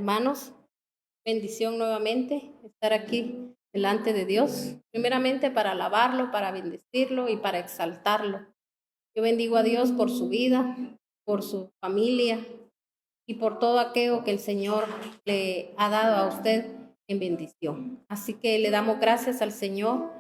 hermanos. Bendición nuevamente estar aquí delante de Dios. Primeramente para alabarlo, para bendecirlo y para exaltarlo. Yo bendigo a Dios por su vida, por su familia y por todo aquello que el Señor le ha dado a usted en bendición. Así que le damos gracias al Señor,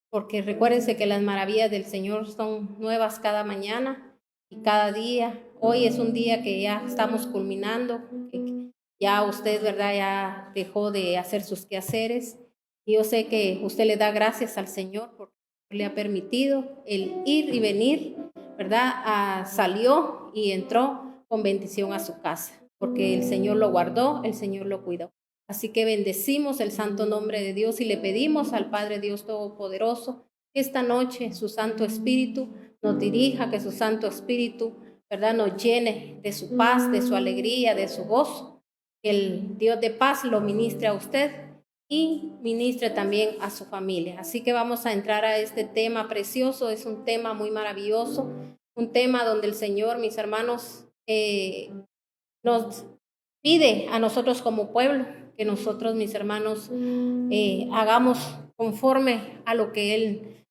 porque recuérdense que las maravillas del Señor son nuevas cada mañana y cada día. Hoy es un día que ya estamos culminando, que ya usted, ¿verdad? Ya dejó de hacer sus quehaceres. Y yo sé que usted le da gracias al Señor porque le ha permitido el ir y venir, ¿verdad? Salió y entró con bendición a su casa, porque el Señor lo guardó, el Señor lo cuidó. Así que bendecimos el santo nombre de Dios y le pedimos al Padre Dios Todopoderoso que esta noche su Santo Espíritu nos dirija, que su Santo Espíritu, ¿verdad?, nos llene de su paz, de su alegría, de su gozo. Que el Dios de paz lo ministre a usted y ministre también a su familia. Así que vamos a entrar a este tema precioso. Es un tema muy maravilloso, un tema donde el Señor, mis hermanos, nos pide a nosotros como pueblo que nosotros, mis hermanos, hagamos conforme a lo que Él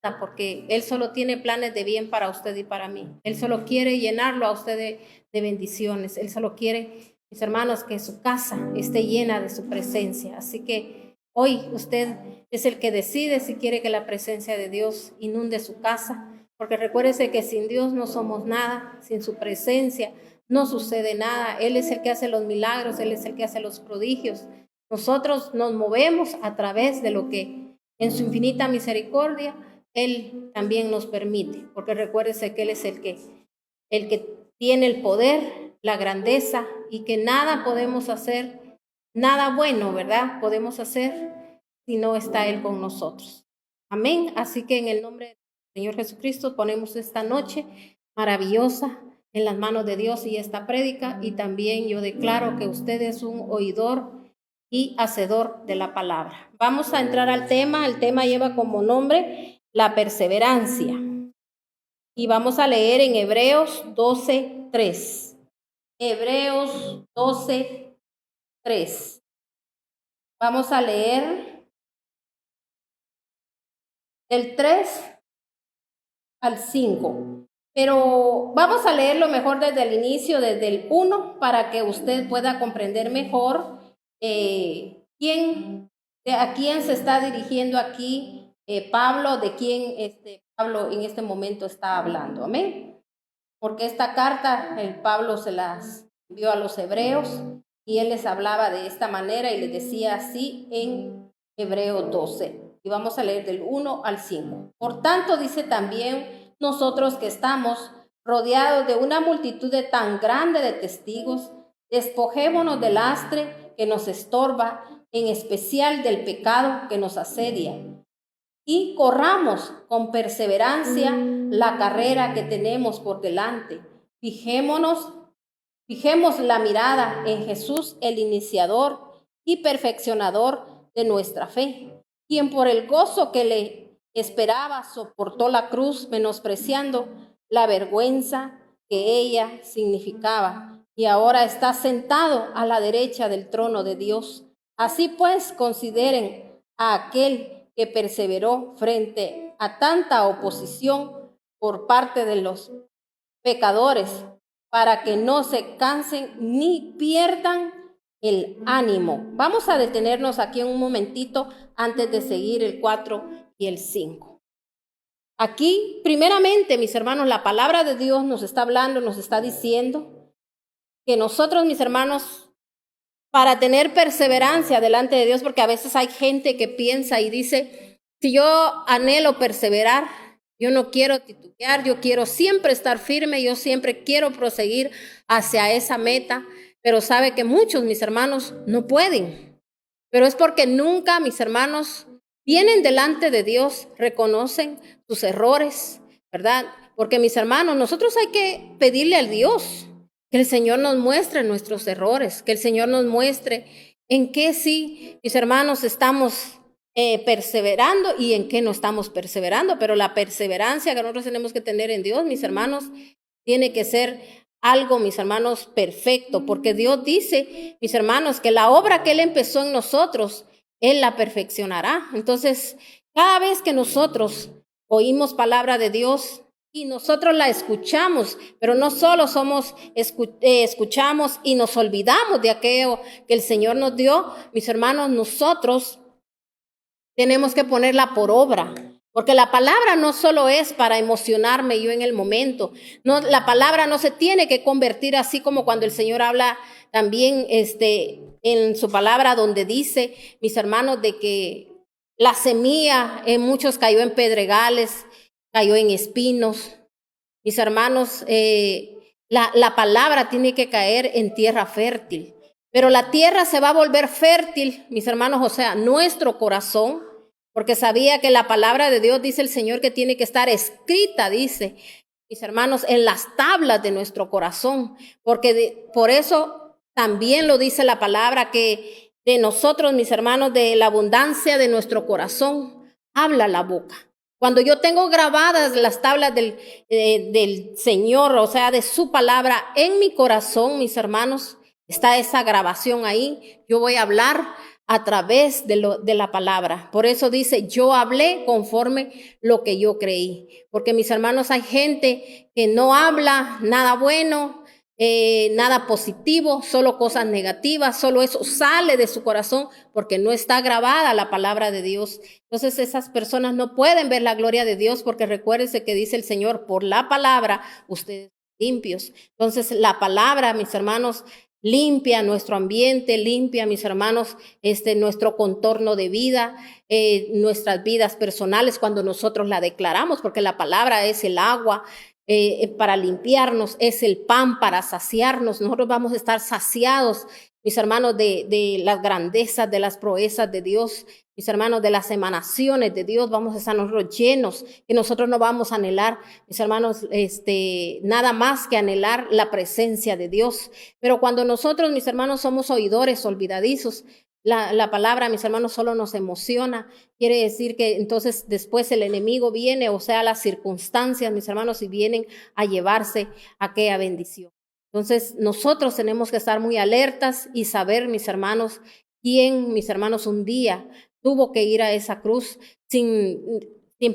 da, porque Él solo tiene planes de bien para usted y para mí. Él solo quiere llenarlo a usted de bendiciones. Él solo quiere, mis hermanos, que su casa esté llena de su presencia. Así que hoy usted es el que decide si quiere que la presencia de Dios inunde su casa, porque recuérdese que sin Dios no somos nada, sin su presencia no sucede nada. Él es el que hace los milagros, Él es el que hace los prodigios. Nosotros nos movemos a través de lo que en su infinita misericordia Él también nos permite, porque recuérdese que Él es el que tiene el poder, la grandeza, y que nada podemos hacer, nada bueno, ¿verdad? Podemos hacer si no está Él con nosotros. Amén. Así que en el nombre del Señor Jesucristo ponemos esta noche maravillosa en las manos de Dios y esta prédica, y también yo declaro que usted es un oidor y hacedor de la palabra. Vamos a entrar al tema. El tema lleva como nombre la perseverancia. Y vamos a leer en Hebreos 12:3. Hebreos 12:3. Vamos a leer del 3 al 5. Pero vamos a leerlo mejor desde el inicio, desde el 1, para que usted pueda comprender mejor a quién se está dirigiendo aquí Pablo, de quién Pablo en este momento está hablando. Amén. Porque esta carta Pablo se las envió a los hebreos y él les hablaba de esta manera y les decía así en Hebreos 12. Y vamos a leer del 1 al 5. Por tanto, dice también, nosotros que estamos rodeados de una multitud de tan grande de testigos, despojémonos del lastre que nos estorba, en especial del pecado que nos asedia, y corramos con perseverancia la carrera que tenemos por delante. Fijemos la mirada en Jesús, el iniciador y perfeccionador de nuestra fe, quien por el gozo que le esperaba soportó la cruz, menospreciando la vergüenza que ella significaba, y ahora está sentado a la derecha del trono de Dios. Así pues, consideren a aquel que perseveró frente a tanta oposición por parte de los pecadores, para que no se cansen ni pierdan el ánimo. Vamos a detenernos aquí un momentito antes de seguir el 4 y el 5. Aquí, primeramente, mis hermanos, la palabra de Dios nos está hablando, nos está diciendo que nosotros, mis hermanos, para tener perseverancia delante de Dios, porque a veces hay gente que piensa y dice, si yo anhelo perseverar, yo no quiero titubear, yo quiero siempre estar firme, yo siempre quiero proseguir hacia esa meta, pero sabe que muchos, mis hermanos, no pueden. Pero es porque nunca, mis hermanos, vienen delante de Dios, reconocen sus errores, ¿verdad? Porque, mis hermanos, nosotros hay que pedirle al Dios que el Señor nos muestre nuestros errores, que el Señor nos muestre en qué sí, mis hermanos, estamos perseverando y en qué no estamos perseverando. Pero la perseverancia que nosotros tenemos que tener en Dios, mis hermanos, tiene que ser algo, mis hermanos, perfecto, porque Dios dice, mis hermanos, que la obra que Él empezó en nosotros, Él la perfeccionará. Entonces, cada vez que nosotros oímos palabra de Dios y nosotros la escuchamos, pero no solo escuchamos y nos olvidamos de aquello que el Señor nos dio, mis hermanos, nosotros tenemos que ponerla por obra. Porque la palabra no solo es para emocionarme yo en el momento. No, la palabra no se tiene que convertir así como cuando el Señor habla también en su palabra donde dice, mis hermanos, de que la semilla en muchos cayó en pedregales, cayó en espinos. Mis hermanos, la palabra tiene que caer en tierra fértil. Pero la tierra se va a volver fértil, mis hermanos, o sea, nuestro corazón, porque sabía que la palabra de Dios, dice el Señor, que tiene que estar escrita, dice, mis hermanos, en las tablas de nuestro corazón, porque por eso también lo dice la palabra, que de nosotros, mis hermanos, de la abundancia de nuestro corazón, habla la boca. Cuando yo tengo grabadas las tablas del Señor, o sea, de su palabra en mi corazón, mis hermanos, está esa grabación ahí, yo voy a hablar a través de la palabra. Por eso dice, yo hablé conforme lo que yo creí. Porque mis hermanos, hay gente que no habla nada bueno, nada positivo, solo cosas negativas, solo eso sale de su corazón porque no está grabada la palabra de Dios. Entonces esas personas no pueden ver la gloria de Dios porque recuérdense que dice el Señor, por la palabra ustedes son limpios. Entonces la palabra, mis hermanos, limpia nuestro ambiente, limpia, mis hermanos, nuestro contorno de vida, nuestras vidas personales cuando nosotros la declaramos, porque la palabra es el agua para limpiarnos, es el pan para saciarnos. Nosotros vamos a estar saciados, mis hermanos, de las grandezas, de las proezas de Dios, mis hermanos, de las emanaciones de Dios. Vamos a estar nosotros llenos, que nosotros no vamos a anhelar, mis hermanos, nada más que anhelar la presencia de Dios. Pero cuando nosotros, mis hermanos, somos oidores olvidadizos, la palabra, mis hermanos, solo nos emociona. Quiere decir que entonces después el enemigo viene, o sea, las circunstancias, mis hermanos, y vienen a llevarse aquella bendición. Entonces nosotros tenemos que estar muy alertas y saber, mis hermanos, quién, mis hermanos, un día tuvo que ir a esa cruz sin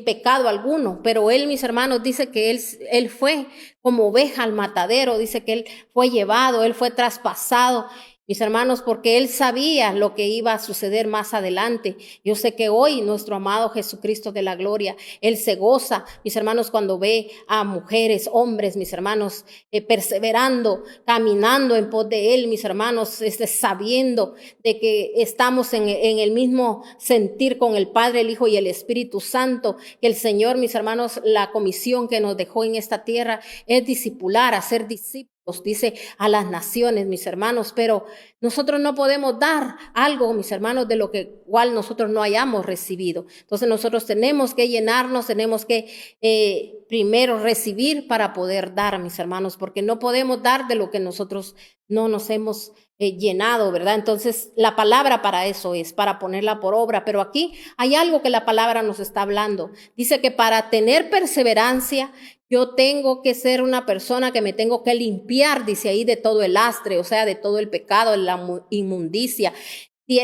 pecado alguno, pero él, mis hermanos, dice que él fue como oveja al matadero, dice que él fue llevado, él fue traspasado, mis hermanos, porque él sabía lo que iba a suceder más adelante. Yo sé que hoy nuestro amado Jesucristo de la gloria, él se goza, mis hermanos, cuando ve a mujeres, hombres, mis hermanos, perseverando, caminando en pos de él, mis hermanos, sabiendo de que estamos en el mismo sentir con el Padre, el Hijo y el Espíritu Santo, que el Señor, mis hermanos, la comisión que nos dejó en esta tierra es discipular, hacer discípulos, dice, a las naciones, mis hermanos, pero nosotros no podemos dar algo, mis hermanos, de lo que cual nosotros no hayamos recibido. Entonces nosotros tenemos que llenarnos, tenemos que primero recibir para poder dar, mis hermanos, porque no podemos dar de lo que nosotros no nos hemos llenado, ¿verdad? Entonces la palabra para eso es, para ponerla por obra, pero aquí hay algo que la palabra nos está hablando. Dice que para tener perseverancia, yo tengo que ser una persona que me tengo que limpiar, dice ahí, de todo el lastre, o sea, de todo el pecado, de la inmundicia.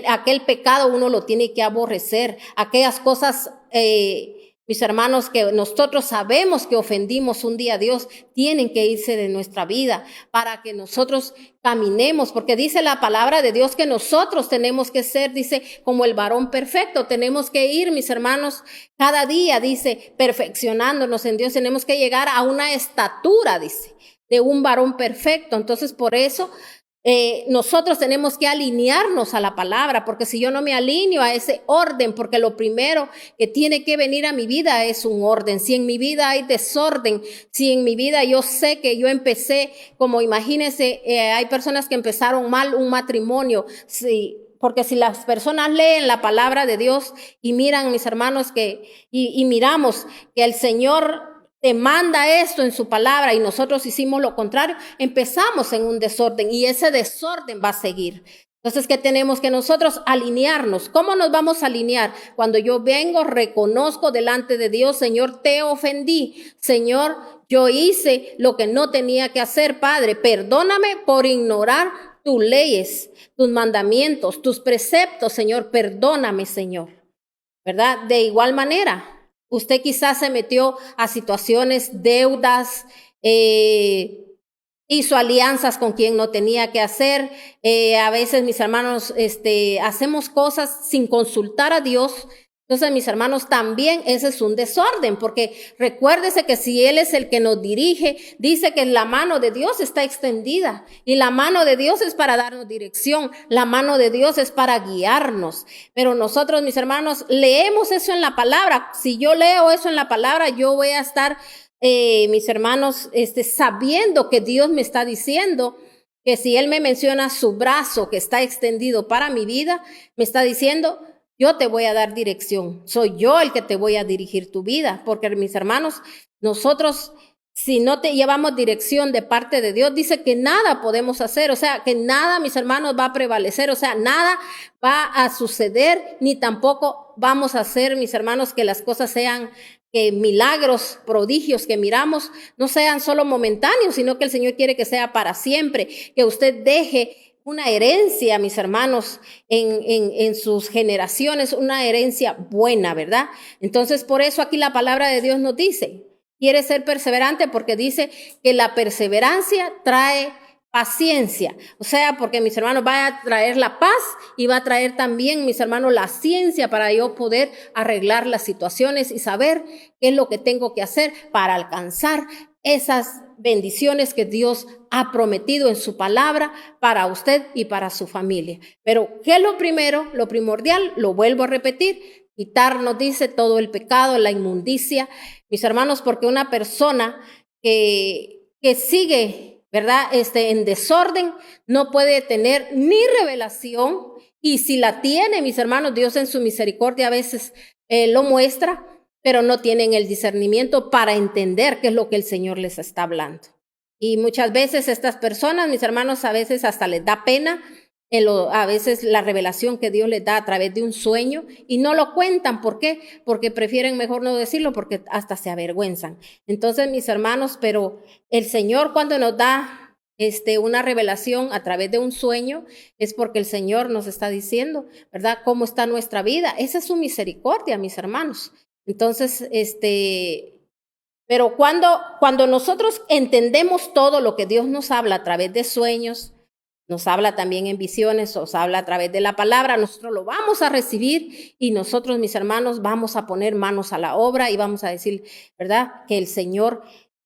Aquel pecado uno lo tiene que aborrecer. Aquellas cosas, mis hermanos, que nosotros sabemos que ofendimos un día a Dios, tienen que irse de nuestra vida para que nosotros caminemos, porque dice la palabra de Dios que nosotros tenemos que ser, dice, como el varón perfecto. Tenemos que ir, mis hermanos, cada día, dice, perfeccionándonos en Dios. Tenemos que llegar a una estatura, dice, de un varón perfecto. Entonces, por eso nosotros tenemos que alinearnos a la palabra, porque si yo no me alineo a ese orden, porque lo primero que tiene que venir a mi vida es un orden. Si en mi vida hay desorden, si en mi vida yo sé que yo empecé, como imagínense, hay personas que empezaron mal un matrimonio, porque si las personas leen la palabra de Dios y miran, mis hermanos, y miramos que el Señor te manda esto en su palabra y nosotros hicimos lo contrario, empezamos en un desorden y ese desorden va a seguir. Entonces, ¿qué tenemos que nosotros? Alinearnos. ¿Cómo nos vamos a alinear? Cuando yo vengo, reconozco delante de Dios, Señor, te ofendí. Señor, yo hice lo que no tenía que hacer, Padre. Perdóname por ignorar tus leyes, tus mandamientos, tus preceptos, Señor. Perdóname, Señor. ¿Verdad? De igual manera, usted quizás se metió a situaciones, deudas, hizo alianzas con quien no tenía que hacer. A veces, mis hermanos, hacemos cosas sin consultar a Dios. Entonces, mis hermanos, también ese es un desorden, porque recuérdese que si Él es el que nos dirige, dice que la mano de Dios está extendida y la mano de Dios es para darnos dirección, la mano de Dios es para guiarnos. Pero nosotros, mis hermanos, leemos eso en la palabra. Si yo leo eso en la palabra, yo voy a estar, mis hermanos, sabiendo que Dios me está diciendo que si Él me menciona su brazo que está extendido para mi vida, me está diciendo, yo te voy a dar dirección. Soy yo el que te voy a dirigir tu vida. Porque, mis hermanos, nosotros, si no te llevamos dirección de parte de Dios, dice que nada podemos hacer. O sea, que nada, mis hermanos, va a prevalecer. O sea, nada va a suceder, ni tampoco vamos a hacer, mis hermanos, que las cosas sean, que milagros, prodigios que miramos, no sean solo momentáneos, sino que el Señor quiere que sea para siempre. Que usted deje una herencia, mis hermanos, en sus generaciones, una herencia buena, ¿verdad? Entonces, por eso aquí la palabra de Dios nos dice, quiere ser perseverante porque dice que la perseverancia trae paciencia. O sea, porque, mis hermanos, va a traer la paz y va a traer también, mis hermanos, la ciencia para yo poder arreglar las situaciones y saber qué es lo que tengo que hacer para alcanzar esas bendiciones que Dios ha prometido en su palabra para usted y para su familia. Pero, ¿qué es lo primero? Lo primordial, lo vuelvo a repetir, quitarnos, dice, todo el pecado, la inmundicia, mis hermanos, porque una persona que sigue, ¿verdad?, en desorden, no puede tener ni revelación, y si la tiene, mis hermanos, Dios en su misericordia a veces lo muestra, pero no tienen el discernimiento para entender qué es lo que el Señor les está hablando. Y muchas veces estas personas, mis hermanos, a veces hasta les da pena, a veces la revelación que Dios les da a través de un sueño, y no lo cuentan. ¿Por qué? Porque prefieren mejor no decirlo, porque hasta se avergüenzan. Entonces, mis hermanos, pero el Señor cuando nos da una revelación a través de un sueño, es porque el Señor nos está diciendo, ¿verdad?, cómo está nuestra vida. Esa es su misericordia, mis hermanos. Entonces, pero cuando nosotros entendemos todo lo que Dios nos habla a través de sueños, nos habla también en visiones, nos habla a través de la palabra, nosotros lo vamos a recibir y nosotros, mis hermanos, vamos a poner manos a la obra y vamos a decir, ¿verdad?, que el Señor,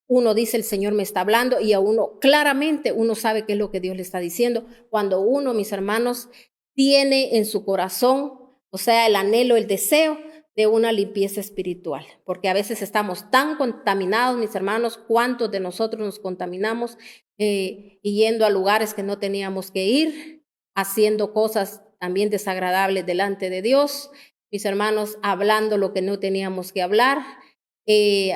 uno dice, el Señor me está hablando, y a uno claramente uno sabe qué es lo que Dios le está diciendo. Cuando uno, mis hermanos, tiene en su corazón, o sea, el anhelo, el deseo de una limpieza espiritual, porque a veces estamos tan contaminados, mis hermanos. ¿Cuántos de nosotros nos contaminamos y yendo a lugares que no teníamos que ir, haciendo cosas también desagradables delante de Dios, mis hermanos, hablando lo que no teníamos que hablar,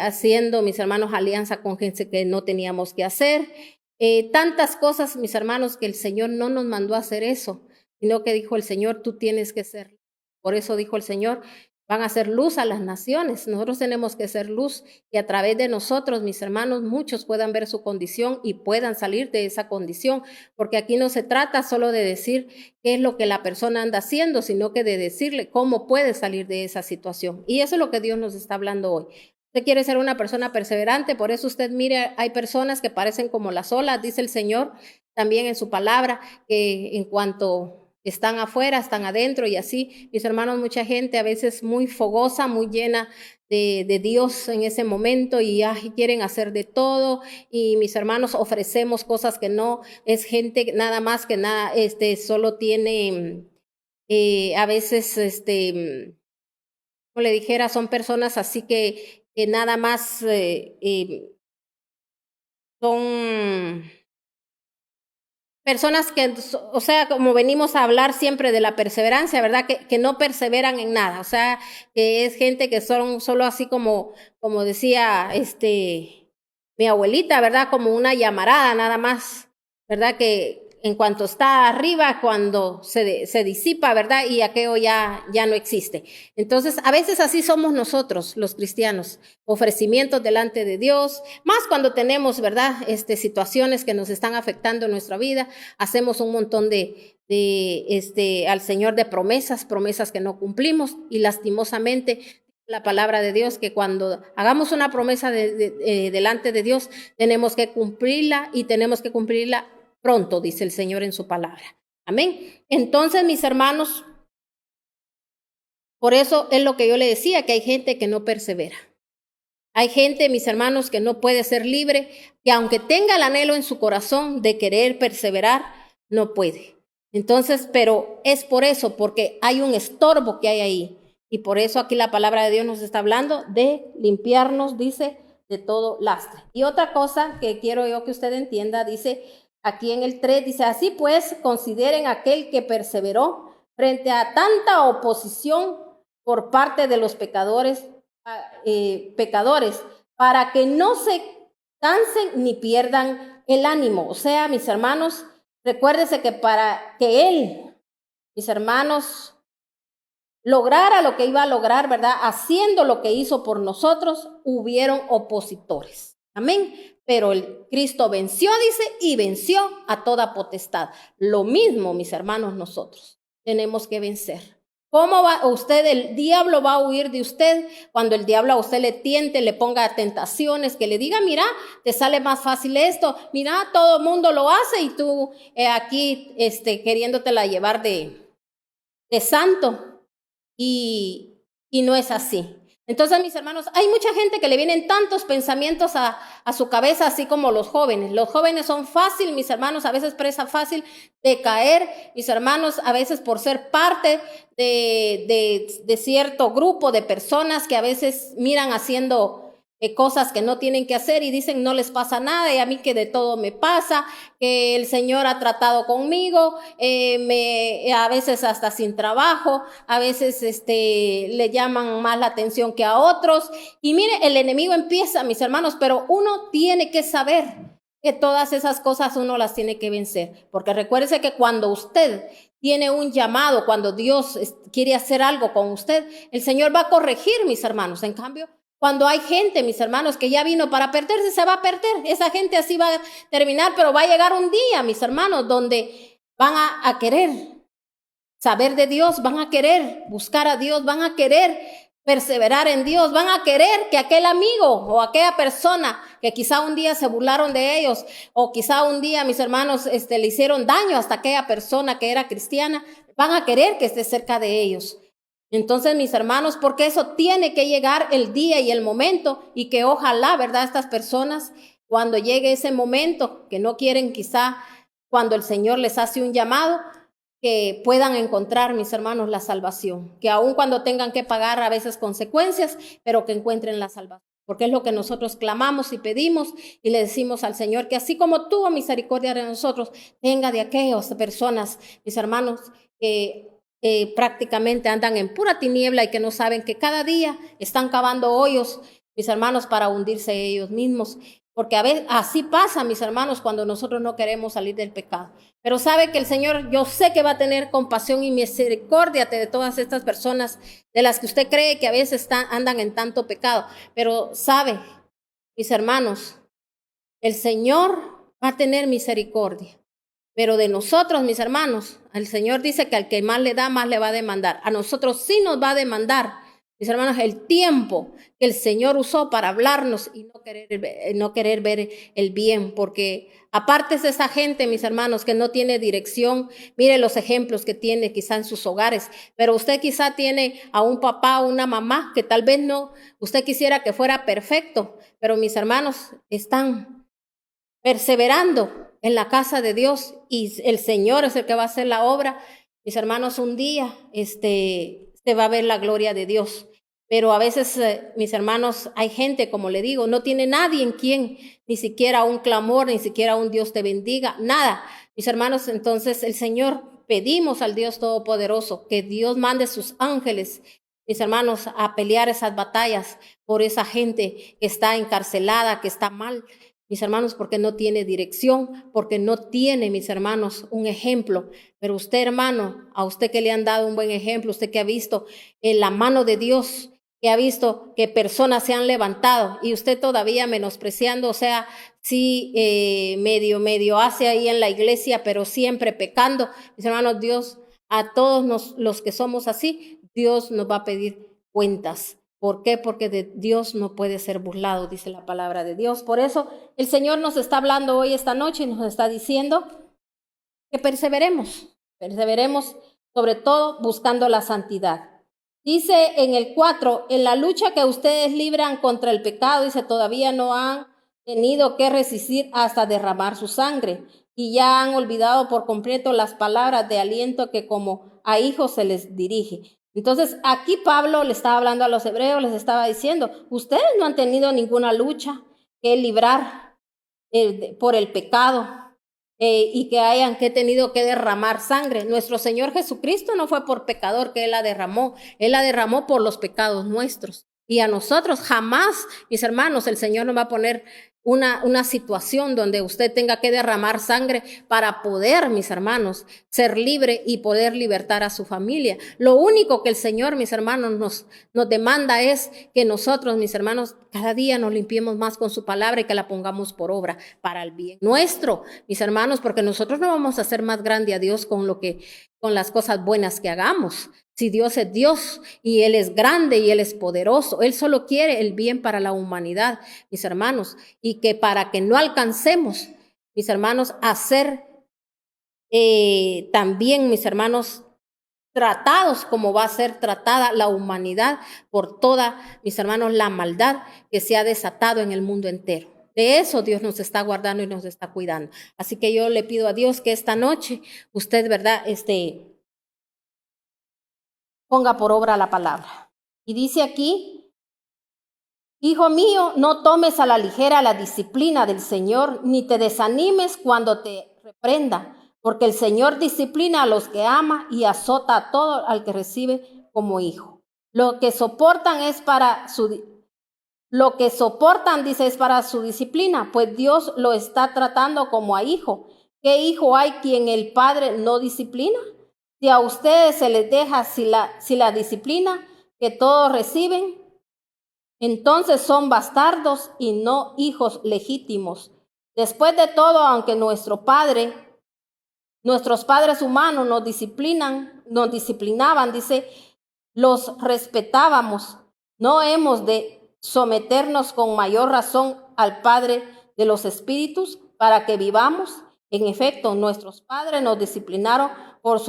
haciendo, mis hermanos, alianza con gente que no teníamos que hacer, tantas cosas, mis hermanos, que el Señor no nos mandó a hacer eso, sino que dijo el Señor, tú tienes que ser. Por eso dijo el Señor, van a ser luz a las naciones. Nosotros tenemos que ser luz, y a través de nosotros, mis hermanos, muchos puedan ver su condición y puedan salir de esa condición, porque aquí no se trata solo de decir qué es lo que la persona anda haciendo, sino que de decirle cómo puede salir de esa situación. Y eso es lo que Dios nos está hablando hoy. Usted quiere ser una persona perseverante, por eso usted mire, hay personas que parecen como las olas, dice el Señor también en su palabra, que en cuanto están afuera, están adentro, y así, mis hermanos, mucha gente a veces muy fogosa, muy llena de Dios en ese momento, y quieren hacer de todo, y mis hermanos, ofrecemos cosas que no, es gente nada más que nada, solo tiene, a veces, como le dijera, son personas así que nada más son personas que, o sea, como venimos a hablar siempre de la perseverancia, ¿verdad?, que no perseveran en nada. O sea, que es gente que son solo así como decía mi abuelita, ¿verdad?, como una llamarada nada más, ¿verdad?, que en cuanto está arriba, cuando se disipa, ¿verdad? Y aquello ya no existe. Entonces, a veces así somos nosotros, los cristianos, ofrecimientos delante de Dios, más cuando tenemos, ¿verdad? Situaciones que nos están afectando en nuestra vida, hacemos un montón al Señor de promesas que no cumplimos, y lastimosamente la palabra de Dios, que cuando hagamos una promesa delante de Dios, tenemos que cumplirla, y tenemos que cumplirla pronto, dice el Señor en su palabra. Amén. Entonces, mis hermanos, por eso es lo que yo le decía, que hay gente que no persevera. Hay gente, mis hermanos, que no puede ser libre, que aunque tenga el anhelo en su corazón de querer perseverar, no puede. Entonces, pero es por eso, porque hay un estorbo que hay ahí. Y por eso aquí la palabra de Dios nos está hablando de limpiarnos, dice, de todo lastre. Y otra cosa que quiero yo que usted entienda, dice aquí en el 3, dice, así pues, consideren aquel que perseveró frente a tanta oposición por parte de los pecadores, para que no se cansen ni pierdan el ánimo. O sea, mis hermanos, recuérdese que para que Él, mis hermanos, lograra lo que iba a lograr, ¿verdad? Haciendo lo que hizo por nosotros, hubieron opositores. Amén. Pero el Cristo venció, dice, y venció a toda potestad. Lo mismo, mis hermanos, nosotros tenemos que vencer. ¿Cómo va usted? El diablo va a huir de usted cuando el diablo a usted le tiente, le ponga tentaciones, que le diga, mira, te sale más fácil esto, mira, todo el mundo lo hace y tú aquí queriéndotela llevar de santo. Y no es así. Entonces, mis hermanos, hay mucha gente que le vienen tantos pensamientos a su cabeza, así como los jóvenes. Los jóvenes son fácil, mis hermanos, a veces presa fácil de caer, mis hermanos, a veces por ser parte de cierto grupo de personas que a veces miran haciendo cosas que no tienen que hacer y dicen no les pasa nada, y a mí que de todo me pasa, que el Señor ha tratado conmigo, a veces hasta sin trabajo, a veces le llaman más la atención que a otros, y mire, el enemigo empieza, mis hermanos, pero uno tiene que saber que todas esas cosas uno las tiene que vencer, porque recuérdese que cuando usted tiene un llamado, cuando Dios quiere hacer algo con usted, el Señor va a corregir, mis hermanos. En cambio, cuando hay gente, mis hermanos, que ya vino para perderse, se va a perder. Esa gente así va a terminar, pero va a llegar un día, mis hermanos, donde van a querer saber de Dios, van a querer buscar a Dios, van a querer perseverar en Dios, van a querer que aquel amigo o aquella persona que quizá un día se burlaron de ellos, o quizá un día, mis hermanos, le hicieron daño hasta aquella persona que era cristiana, van a querer que esté cerca de ellos. Entonces, mis hermanos, porque eso tiene que llegar el día y el momento, y que ojalá, ¿verdad?, estas personas, cuando llegue ese momento, que no quieren quizá, cuando el Señor les hace un llamado, que puedan encontrar, mis hermanos, la salvación, que aun cuando tengan que pagar a veces consecuencias, pero que encuentren la salvación, porque es lo que nosotros clamamos y pedimos, y le decimos al Señor que así como tuvo misericordia de nosotros, tenga de aquellas personas, mis hermanos, que prácticamente andan en pura tiniebla y que no saben que cada día están cavando hoyos, mis hermanos, para hundirse ellos mismos. Porque a veces así pasa, mis hermanos, cuando nosotros no queremos salir del pecado. Pero sabe que el Señor, yo sé que va a tener compasión y misericordia de todas estas personas de las que usted cree que a veces andan en tanto pecado. Pero sabe, mis hermanos, el Señor va a tener misericordia. Pero de nosotros, mis hermanos, el Señor dice que al que más le da, más le va a demandar. A nosotros sí nos va a demandar, mis hermanos, el tiempo que el Señor usó para hablarnos y no querer ver el bien, porque aparte es esa gente, mis hermanos, que no tiene dirección. Mire los ejemplos que tiene quizá en sus hogares, pero usted quizá tiene a un papá o una mamá que tal vez no, usted quisiera que fuera perfecto, pero mis hermanos están perseverando en la casa de Dios, y el Señor es el que va a hacer la obra. Mis hermanos, un día se va a ver la gloria de Dios. Pero a veces, mis hermanos, hay gente, como le digo, no tiene nadie en quien, ni siquiera un clamor, ni siquiera un Dios te bendiga, nada. Mis hermanos, entonces el Señor, pedimos al Dios Todopoderoso que Dios mande sus ángeles, mis hermanos, a pelear esas batallas por esa gente que está encarcelada, que está mal, mis hermanos, porque no tiene dirección, porque no tiene, mis hermanos, un ejemplo. Pero usted, hermano, a usted que le han dado un buen ejemplo, usted que ha visto en la mano de Dios, que ha visto que personas se han levantado y usted todavía menospreciando, o sea, sí, medio hace ahí en la iglesia, pero siempre pecando. Mis hermanos, Dios, a todos los que somos así, Dios nos va a pedir cuentas. ¿Por qué? Porque de Dios no puede ser burlado, dice la palabra de Dios. Por eso el Señor nos está hablando hoy, esta noche, y nos está diciendo que perseveremos sobre todo buscando la santidad. Dice en el 4, en la lucha que ustedes libran contra el pecado, dice, todavía no han tenido que resistir hasta derramar su sangre y ya han olvidado por completo las palabras de aliento que como a hijos se les dirige. Entonces aquí Pablo le estaba hablando a los hebreos, les estaba diciendo, ustedes no han tenido ninguna lucha que librar por el pecado. Y que hayan tenido que derramar sangre. Nuestro Señor Jesucristo no fue por pecador que Él la derramó por los pecados nuestros. Y a nosotros jamás, mis hermanos, el Señor nos va a poner una situación donde usted tenga que derramar sangre para poder, mis hermanos, ser libre y poder libertar a su familia. Lo único que el Señor, mis hermanos, nos demanda es que nosotros, mis hermanos, cada día nos limpiemos más con su palabra y que la pongamos por obra para el bien nuestro, mis hermanos, porque nosotros no vamos a hacer más grande a Dios con las cosas buenas que hagamos. Si Dios es Dios y Él es grande y Él es poderoso, Él solo quiere el bien para la humanidad, mis hermanos, y que para que no alcancemos, mis hermanos, a ser también, mis hermanos, tratados como va a ser tratada la humanidad por toda, mis hermanos, la maldad que se ha desatado en el mundo entero. De eso Dios nos está guardando y nos está cuidando. Así que yo le pido a Dios que esta noche usted, ¿verdad?, ponga por obra la palabra. Y dice aquí, hijo mío, no tomes a la ligera la disciplina del Señor, ni te desanimes cuando te reprenda, porque el Señor disciplina a los que ama y azota a todo al que recibe como hijo. Lo que soportan, dice, es para su disciplina, pues Dios lo está tratando como a hijo. ¿Qué hijo hay quien el padre no disciplina? Si a ustedes se les deja si la disciplina que todos reciben, entonces son bastardos y no hijos legítimos. Después de todo, aunque nuestros padres humanos nos disciplinaban, dice, los respetábamos. No hemos de someternos con mayor razón al Padre de los Espíritus para que vivamos. En efecto, nuestros padres nos disciplinaron por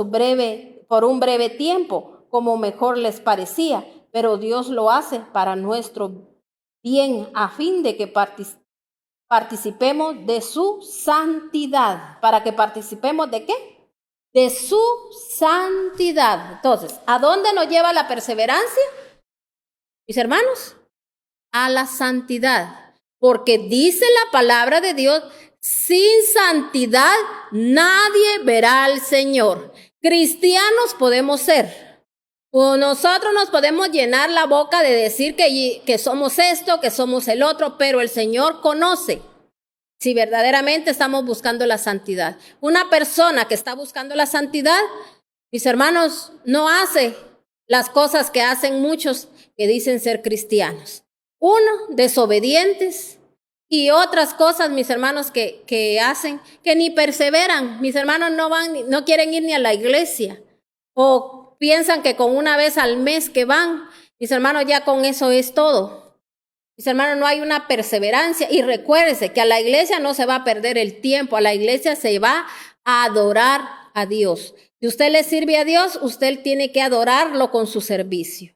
un breve tiempo, como mejor les parecía, pero Dios lo hace para nuestro bien, a fin de que participemos de su santidad. ¿Para que participemos de qué? De su santidad. Entonces, ¿a dónde nos lleva la perseverancia, mis hermanos? A la santidad. Porque dice la palabra de Dios, sin santidad nadie verá al Señor. Cristianos podemos ser. O nosotros nos podemos llenar la boca de decir que somos esto, que somos el otro, pero el Señor conoce si verdaderamente estamos buscando la santidad. Una persona que está buscando la santidad, mis hermanos, no hace las cosas que hacen muchos que dicen ser cristianos. Uno, desobedientes, y otras cosas, mis hermanos, que hacen, que ni perseveran. Mis hermanos no quieren ir ni a la iglesia, o piensan que con una vez al mes que van, mis hermanos, ya con eso es todo. Mis hermanos, no hay una perseverancia. Y recuérdese que a la iglesia no se va a perder el tiempo, a la iglesia se va a adorar a Dios. Si usted le sirve a Dios, usted tiene que adorarlo con su servicio.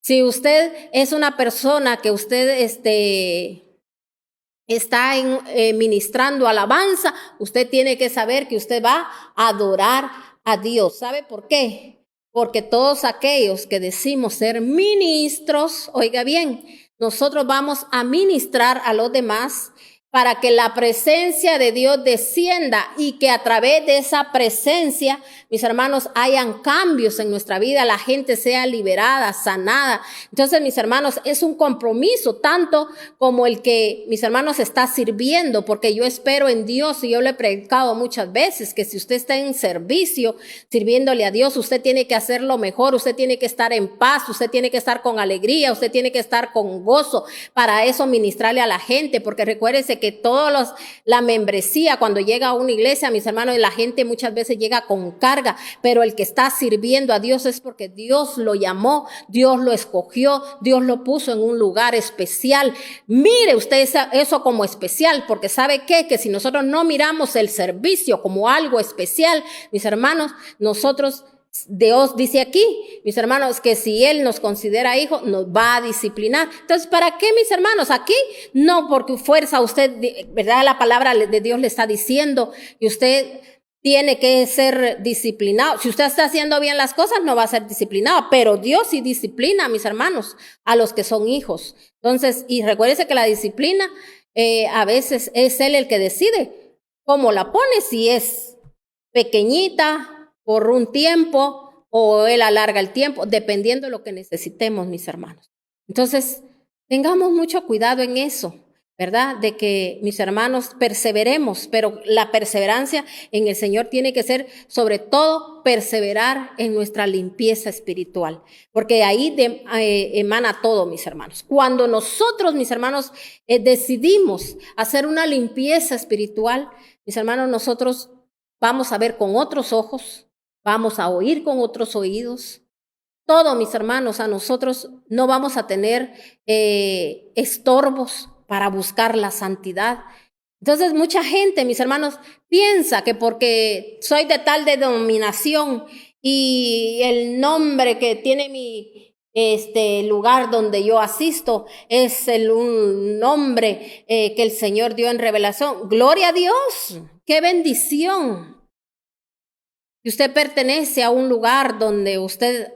Si usted es una persona que usted está ministrando alabanza, usted tiene que saber que usted va a adorar a Dios. ¿Sabe por qué? Porque todos aquellos que decimos ser ministros, oiga bien, nosotros vamos a ministrar a los demás para que la presencia de Dios descienda y que a través de esa presencia, mis hermanos, hayan cambios en nuestra vida, la gente sea liberada, sanada. Entonces, mis hermanos, es un compromiso tanto como el que mis hermanos está sirviendo, porque yo espero en Dios y yo le he predicado muchas veces que si usted está en servicio, sirviéndole a Dios, usted tiene que hacerlo mejor, usted tiene que estar en paz, usted tiene que estar con alegría, usted tiene que estar con gozo, para eso ministrarle a la gente, porque recuérdese que la membresía, cuando llega a una iglesia, mis hermanos, la gente muchas veces llega con carga, pero el que está sirviendo a Dios es porque Dios lo llamó, Dios lo escogió, Dios lo puso en un lugar especial. Mire usted eso como especial, porque ¿sabe qué? Que si nosotros no miramos el servicio como algo especial, mis hermanos, nosotros, Dios dice aquí, mis hermanos, que si Él nos considera hijos, nos va a disciplinar. Entonces, ¿para qué, mis hermanos? Aquí no porque fuerza usted, ¿verdad? La palabra de Dios le está diciendo que usted tiene que ser disciplinado. Si usted está haciendo bien las cosas, no va a ser disciplinado, pero Dios sí disciplina, mis hermanos, a los que son hijos. Entonces, y recuérdese que la disciplina a veces es Él el que decide cómo la pone, si es pequeñita, por un tiempo, o Él alarga el tiempo, dependiendo de lo que necesitemos, mis hermanos. Entonces, tengamos mucho cuidado en eso, ¿verdad? De que, mis hermanos, perseveremos, pero la perseverancia en el Señor tiene que ser, sobre todo, perseverar en nuestra limpieza espiritual, porque ahí emana todo, mis hermanos. Cuando nosotros, mis hermanos, decidimos hacer una limpieza espiritual, mis hermanos, nosotros vamos a ver con otros ojos, vamos a oír con otros oídos. Todo, mis hermanos, a nosotros no vamos a tener estorbos para buscar la santidad. Entonces, mucha gente, mis hermanos, piensa que porque soy de tal denominación y el nombre que tiene mi lugar donde yo asisto es un nombre que el Señor dio en revelación. Gloria a Dios, qué bendición. Si usted pertenece a un lugar donde usted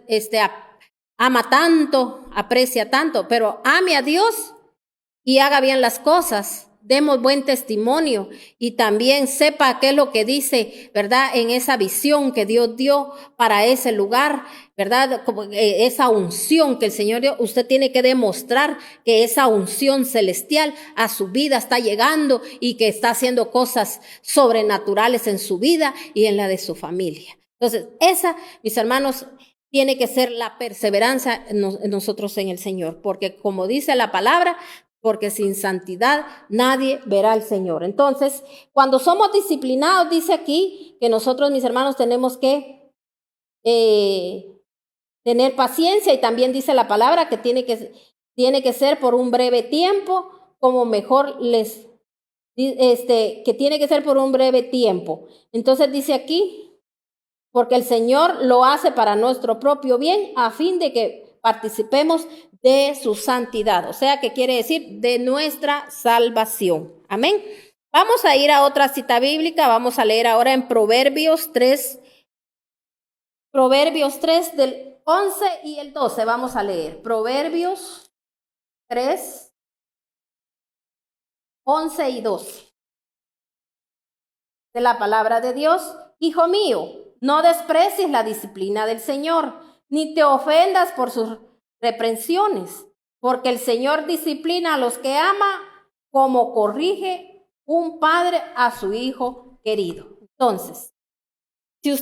ama tanto, aprecia tanto, pero ame a Dios y haga bien las cosas, demos buen testimonio y también sepa qué es lo que dice, ¿verdad? En esa visión que Dios dio para ese lugar, ¿verdad? Como esa unción que el Señor dio, usted tiene que demostrar que esa unción celestial a su vida está llegando y que está haciendo cosas sobrenaturales en su vida y en la de su familia. Entonces, esa, mis hermanos, tiene que ser la perseverancia en nosotros en el Señor, porque como dice la palabra, porque sin santidad nadie verá al Señor. Entonces, cuando somos disciplinados, dice aquí que nosotros, mis hermanos, tenemos que tener paciencia, y también dice la palabra que tiene que ser por un breve tiempo, como mejor que tiene que ser por un breve tiempo. Entonces dice aquí, porque el Señor lo hace para nuestro propio bien, a fin de que participemos de su santidad, o sea, que quiere decir de nuestra salvación. Amén. Vamos a ir a otra cita bíblica, vamos a leer ahora en Proverbios 3 del 11 y el 12, vamos a leer. Proverbios 3, 11 y 12. De la palabra de Dios: Hijo mío, no desprecies la disciplina del Señor, ni te ofendas por sus reprensiones, porque el Señor disciplina a los que ama, como corrige un padre a su hijo querido. Entonces, si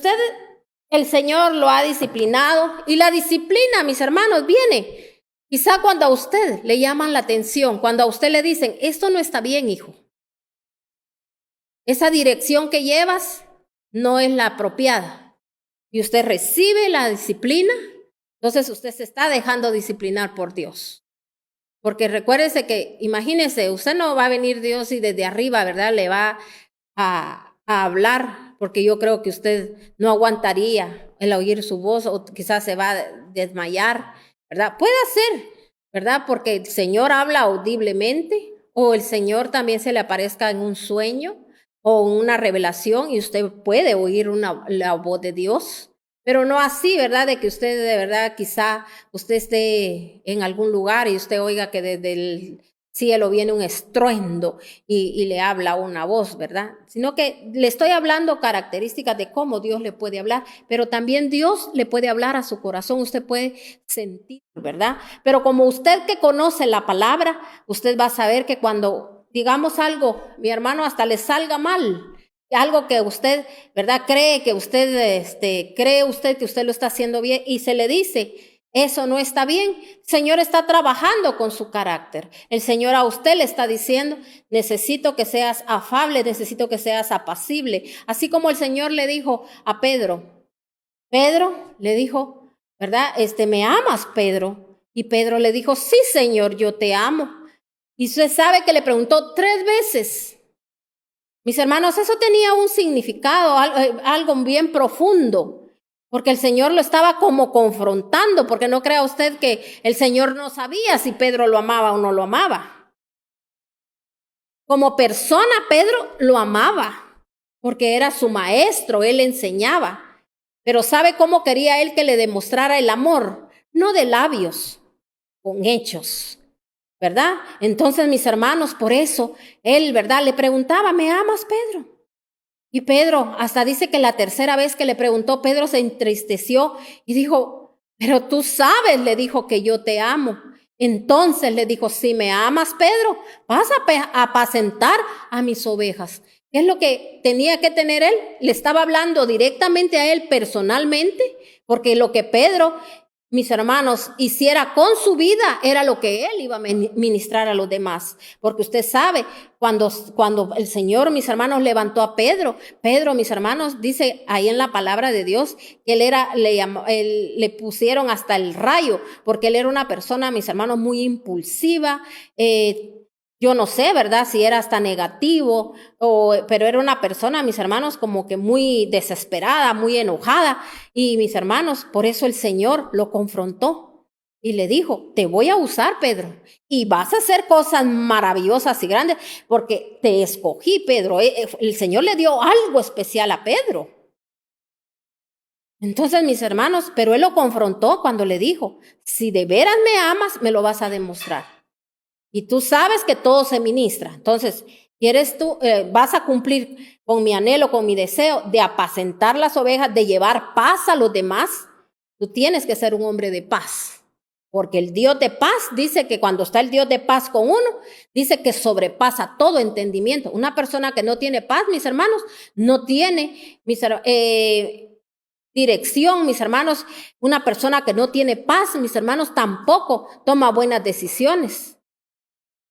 el Señor lo ha disciplinado, y la disciplina, mis hermanos, viene quizá cuando a usted le llaman la atención, cuando a usted le dicen, esto no está bien, hijo. Esa dirección que llevas no es la apropiada. Y usted recibe la disciplina, entonces usted se está dejando disciplinar por Dios. Porque recuérdese que, imagínese, usted no va a venir Dios y desde arriba, ¿verdad? Le va a hablar, porque yo creo que usted no aguantaría el oír su voz, o quizás se va a desmayar, ¿verdad? Puede ser, ¿verdad? Porque el Señor habla audiblemente, o el Señor también se le aparezca en un sueño o una revelación y usted puede oír la voz de Dios. Pero no así, ¿verdad? De que usted de verdad quizá usted esté en algún lugar y usted oiga que desde cielo viene un estruendo y le habla una voz, ¿verdad? Sino que le estoy hablando características de cómo Dios le puede hablar, pero también Dios le puede hablar a su corazón, usted puede sentir, ¿verdad? Pero como usted que conoce la palabra, usted va a saber que cuando digamos algo, mi hermano, hasta le salga mal, algo que usted, ¿verdad? Cree que usted, cree usted que usted lo está haciendo bien y se le dice, eso no está bien. El Señor está trabajando con su carácter. El Señor a usted le está diciendo, necesito que seas afable, necesito que seas apacible. Así como el Señor le dijo a Pedro. Pedro le dijo, ¿verdad? ¿Me amas, Pedro? Y Pedro le dijo, sí, Señor, yo te amo. Y usted sabe que le preguntó 3 veces. Mis hermanos, eso tenía un significado, algo bien profundo. Porque el Señor lo estaba como confrontando, porque no crea usted que el Señor no sabía si Pedro lo amaba o no lo amaba. Como persona, Pedro lo amaba, porque era su maestro, él enseñaba. Pero ¿sabe cómo quería él que le demostrara el amor? No de labios, con hechos, ¿verdad? Entonces, mis hermanos, por eso, él, ¿verdad? Le preguntaba, ¿me amas, Pedro? Y Pedro, hasta dice que la 3ª vez que le preguntó, Pedro se entristeció y dijo, pero tú sabes, le dijo, que yo te amo. Entonces le dijo, si me amas, Pedro, vas a apacentar a mis ovejas. ¿Qué es lo que tenía que tener él? Le estaba hablando directamente a él personalmente, porque lo que Pedro, mis hermanos, hiciera con su vida era lo que él iba a ministrar a los demás. Porque usted sabe, cuando el Señor, mis hermanos, levantó a Pedro, mis hermanos, dice ahí en la palabra de Dios, que le pusieron hasta el rayo, porque él era una persona, mis hermanos, muy impulsiva, yo no sé, ¿verdad? Si era hasta negativo, pero era una persona, mis hermanos, como que muy desesperada, muy enojada. Y mis hermanos, por eso el Señor lo confrontó y le dijo, te voy a usar, Pedro, y vas a hacer cosas maravillosas y grandes, porque te escogí, Pedro. El Señor le dio algo especial a Pedro. Entonces, mis hermanos, pero él lo confrontó cuando le dijo, si de veras me amas, me lo vas a demostrar. Y tú sabes que todo se ministra. Entonces, vas a cumplir con mi anhelo, con mi deseo de apacentar las ovejas, de llevar paz a los demás. Tú tienes que ser un hombre de paz. Porque el Dios de paz dice que cuando está el Dios de paz con uno, dice que sobrepasa todo entendimiento. Una persona que no tiene paz, mis hermanos, no tiene dirección, mis hermanos. Una persona que no tiene paz, mis hermanos, tampoco toma buenas decisiones.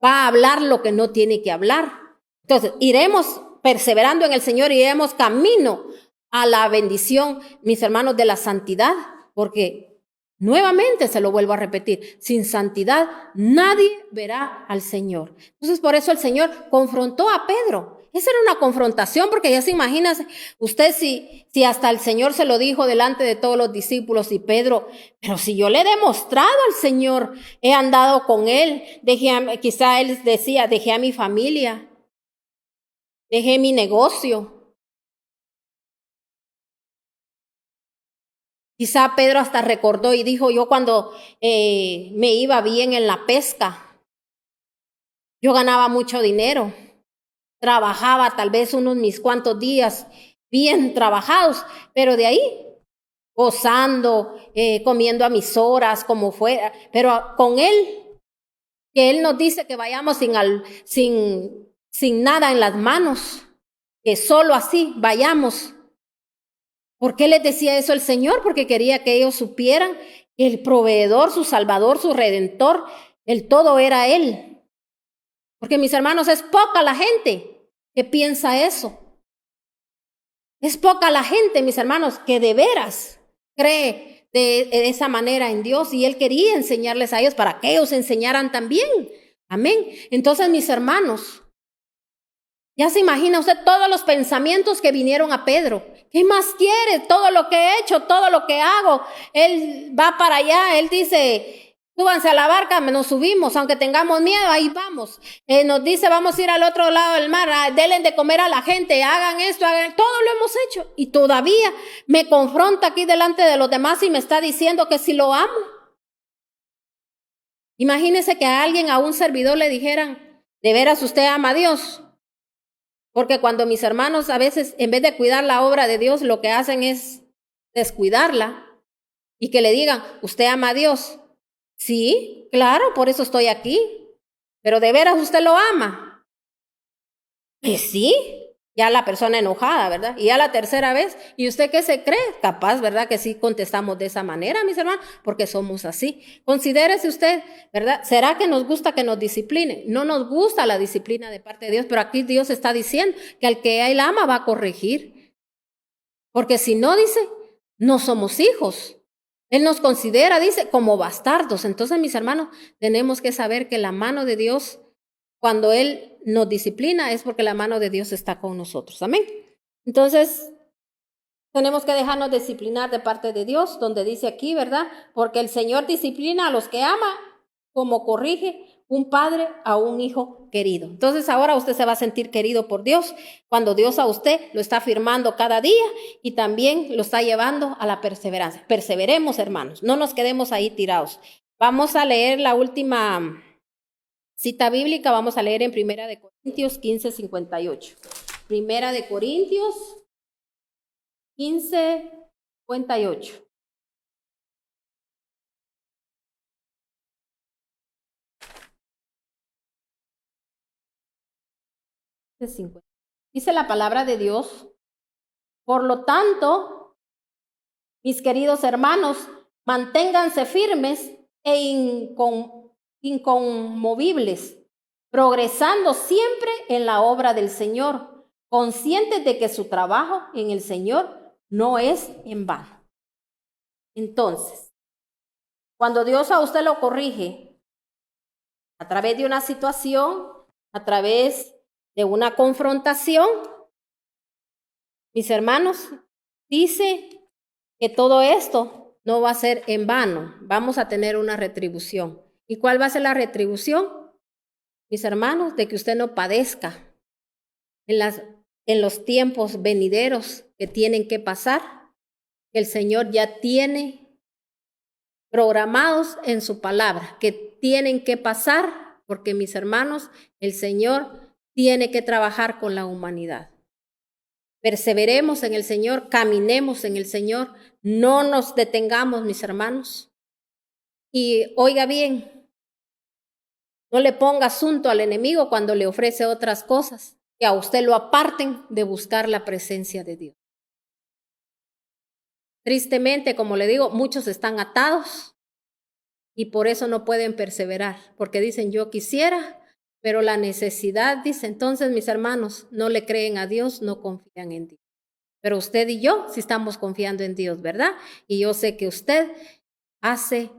Va a hablar lo que no tiene que hablar. Entonces, iremos perseverando en el Señor, iremos camino a la bendición, mis hermanos, de la santidad, porque nuevamente se lo vuelvo a repetir, sin santidad nadie verá al Señor. Entonces, por eso el Señor confrontó a Pedro. Esa era una confrontación, porque ya se imagina usted si hasta el Señor se lo dijo delante de todos los discípulos y Pedro, pero si yo le he demostrado al Señor, he andado con él, quizá él decía, dejé a mi familia, dejé mi negocio. Quizá Pedro hasta recordó y dijo, yo cuando me iba bien en la pesca, yo ganaba mucho dinero. Trabajaba tal vez mis cuantos días bien trabajados, pero de ahí gozando, comiendo a mis horas, como fuera, pero con él, que él nos dice que vayamos sin nada en las manos, que solo así vayamos. ¿Por qué les decía eso el Señor? Porque quería que ellos supieran que el proveedor, su salvador, su redentor, el todo era él. Porque mis hermanos, es poca la gente que piensa eso. Es poca la gente, mis hermanos, que de veras cree de esa manera en Dios, y él quería enseñarles a ellos para que ellos enseñaran también. Amén. Entonces, mis hermanos, ya se imagina usted todos los pensamientos que vinieron a Pedro. ¿Qué más quiere? Todo lo que he hecho, todo lo que hago. Él va para allá, él dice, súbanse a la barca, nos subimos, aunque tengamos miedo, ahí vamos. Nos dice, vamos a ir al otro lado del mar, denle de comer a la gente, hagan esto, todo lo hemos hecho. Y todavía me confronta aquí delante de los demás y me está diciendo que si lo amo. Imagínese que a un servidor le dijeran, ¿de veras usted ama a Dios? Porque cuando mis hermanos a veces, en vez de cuidar la obra de Dios, lo que hacen es descuidarla y que le digan, ¿usted ama a Dios? Sí, claro, por eso estoy aquí. Pero ¿de veras usted lo ama? Pues sí, ya la persona enojada, ¿verdad? Y ya la tercera vez, ¿y usted qué se cree? Capaz, ¿verdad? Que sí contestamos de esa manera, mis hermanos, porque somos así. Considérese usted, ¿verdad? ¿Será que nos gusta que nos discipline? No nos gusta la disciplina de parte de Dios, pero aquí Dios está diciendo que al que Él ama va a corregir. Porque si no, dice, no somos hijos. Él nos considera, dice, como bastardos. Entonces, mis hermanos, tenemos que saber que la mano de Dios, cuando Él nos disciplina, es porque la mano de Dios está con nosotros. Amén. Entonces, tenemos que dejarnos disciplinar de parte de Dios, donde dice aquí, ¿verdad? Porque el Señor disciplina a los que ama, como corrige un padre a un hijo querido. Entonces ahora usted se va a sentir querido por Dios, cuando Dios a usted lo está afirmando cada día y también lo está llevando a la perseverancia. Perseveremos, hermanos, no nos quedemos ahí tirados. Vamos a leer la última cita bíblica, vamos a leer en Primera de Corintios 15:58. Primera de Corintios 15:58. Dice la palabra de Dios: por lo tanto, mis queridos hermanos, manténganse firmes e inconmovibles, progresando siempre en la obra del Señor, conscientes de que su trabajo en el Señor no es en vano. Entonces, cuando Dios a usted lo corrige a través de una situación, a través de una confrontación, mis hermanos, dice que todo esto no va a ser en vano, vamos a tener una retribución. ¿Y cuál va a ser la retribución? Mis hermanos, de que usted no padezca en los tiempos venideros que tienen que pasar, que el Señor ya tiene programados en su palabra, que tienen que pasar, porque mis hermanos, el Señor tiene que trabajar con la humanidad. Perseveremos en el Señor, caminemos en el Señor, no nos detengamos, mis hermanos. Y oiga bien, no le ponga asunto al enemigo cuando le ofrece otras cosas, que a usted lo aparten de buscar la presencia de Dios. Tristemente, como le digo, muchos están atados y por eso no pueden perseverar, porque dicen yo quisiera, pero la necesidad, dice. Entonces, mis hermanos, no le creen a Dios, no confían en Dios. Pero usted y yo sí estamos confiando en Dios, ¿verdad? Y yo sé que usted hace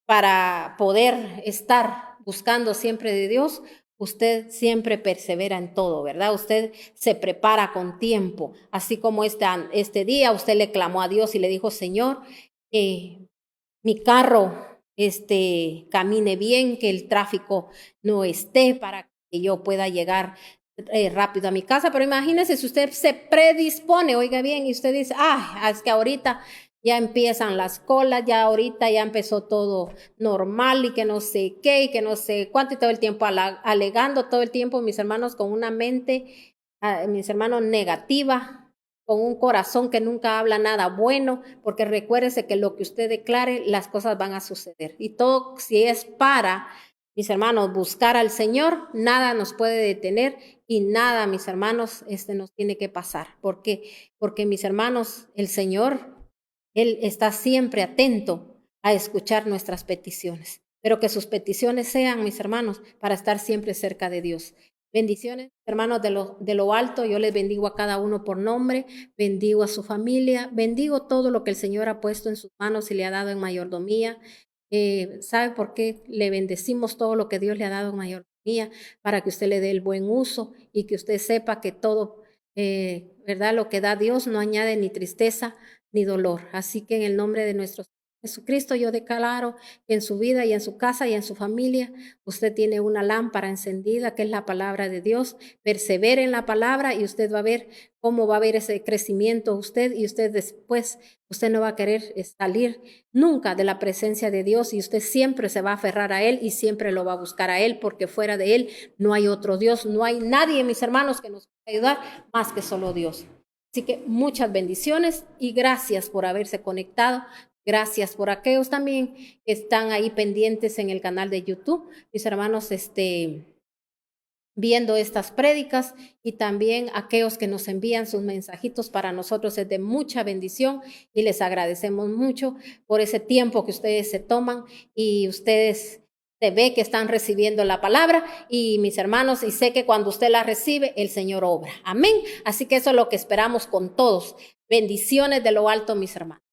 para poder estar buscando siempre de Dios, usted siempre persevera en todo, ¿verdad? Usted se prepara con tiempo, así como este día usted le clamó a Dios y le dijo, Señor, mi carro camine bien, que el tráfico no esté para que yo pueda llegar rápido a mi casa. Pero imagínese si usted se predispone, oiga bien, y usted dice, es que ahorita ya empiezan las colas, ya ahorita ya empezó todo normal y que no sé qué y que no sé cuánto, y todo el tiempo alegando, todo el tiempo, mis hermanos, con una mente, mis hermanos, negativa, con un corazón que nunca habla nada bueno, porque recuérdese que lo que usted declare, las cosas van a suceder. Y todo, si es para, mis hermanos, buscar al Señor, nada nos puede detener y nada, mis hermanos, nos tiene que pasar. ¿Por qué? Porque, mis hermanos, el Señor, Él está siempre atento a escuchar nuestras peticiones, pero que sus peticiones sean, mis hermanos, para estar siempre cerca de Dios. Bendiciones, hermanos, de lo alto. Yo les bendigo a cada uno por nombre, bendigo a su familia, bendigo todo lo que el Señor ha puesto en sus manos y le ha dado en mayordomía. ¿Sabe por qué le bendecimos todo lo que Dios le ha dado en mayordomía? Para que usted le dé el buen uso y que usted sepa que todo, ¿verdad? Lo que da Dios no añade ni tristeza ni dolor. Así que en el nombre de nuestro Jesucristo, yo declaro que en su vida y en su casa y en su familia, usted tiene una lámpara encendida, que es la palabra de Dios. Persevere en la palabra y usted va a ver cómo va a haber ese crecimiento usted, y usted después, usted no va a querer salir nunca de la presencia de Dios, y usted siempre se va a aferrar a Él y siempre lo va a buscar a Él, porque fuera de Él no hay otro Dios, no hay nadie, mis hermanos, que nos pueda ayudar más que solo Dios. Así que muchas bendiciones y gracias por haberse conectado. Gracias por aquellos también que están ahí pendientes en el canal de YouTube, mis hermanos, viendo estas prédicas, y también aquellos que nos envían sus mensajitos. Para nosotros es de mucha bendición y les agradecemos mucho por ese tiempo que ustedes se toman, y ustedes se ve que están recibiendo la palabra, y mis hermanos, y sé que cuando usted la recibe, el Señor obra. Amén. Así que eso es lo que esperamos con todos. Bendiciones de lo alto, mis hermanos.